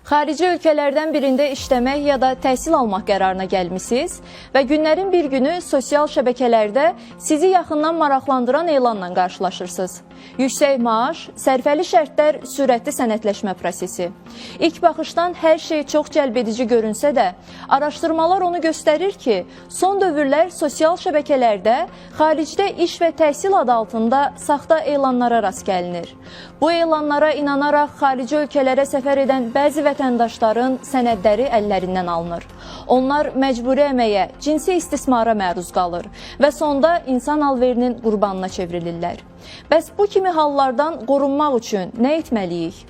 Xarici ölkələrdən birində işləmək ya da təhsil almaq qərarına gəlmisiniz və günlərin bir günü sosial şəbəkələrdə sizi yaxından maraqlandıran elanla qarşılaşırsınız. Yüksək maaş, sərfəli şərtlər, sürətli sənədləşmə prosesi. İlk baxışdan hər şey çox cəlbedici görünsə də, araşdırmalar onu göstərir ki, son dövrlər sosial şəbəkələrdə xaricdə iş və təhsil adı altında saxta elanlara rast gəlinir. Bu elanlara inanaraq xarici ölkələrə səfər edən bəzi vətəndaşların sənədləri əllərindən alınır. Onlar məcburi əməyə, cinsi istismara məruz qalır və sonda insan alverinin qurbanına çevrilirlər. Bəs bu kimi hallardan qorunmaq üçün nə etməliyik?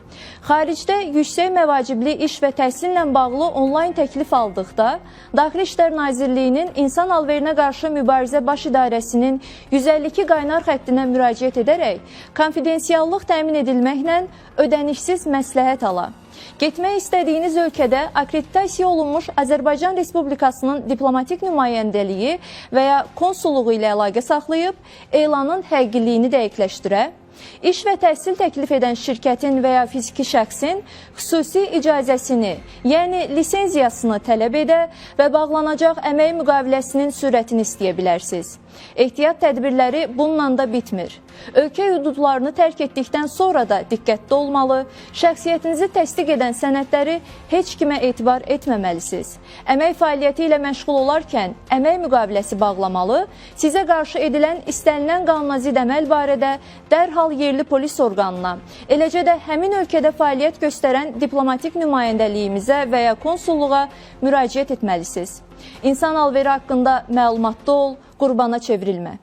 Xaricdə yüksək məvacibli iş və təhsillə bağlı onlayn təklif aldıqda, Daxili İşlər Nazirliyinin İnsan Alverinə qarşı Mübarizə Baş İdarəsinin 152 qaynar xəttinə müraciət edərək, konfidensiallıq təmin edilməklə ödənişsiz məsləhət ala. Getmək istədiyiniz ölkədə akreditasiya olunmuş Azərbaycan Respublikasının diplomatik nümayəndəliyi və ya konsulluğu ilə əlaqə saxlayıb, elanın həqiqiliyini dəqiqləşdirə, İş və təhsil təklif edən şirkətin və ya fiziki şəxsin xüsusi icazəsini, yəni lisenziyasını tələb edə və bağlanacaq əmək müqaviləsinin sürətini istəyə bilərsiniz. Ehtiyat tədbirləri bununla da bitmir. Ölkə hüdudlarını tərk etdikdən sonra da diqqətli olmalı, şəxsiyyətinizi təsdiq edən sənədləri heç kimə etibar etməməlisiniz. Əmək fəaliyyəti ilə məşğul olarkən əmək müqaviləsi bağlamalı, sizə qarşı edilən istənilən qanunazid əməl barədə dərhal yerli polis orqanına, eləcə də həmin ölkədə fəaliyyət göstərən diplomatik nümayəndəliyimizə və ya konsulluğa müraciət etməlisiniz. İnsan alveri haqqında məlumatlı ol, qurbana çevrilmə.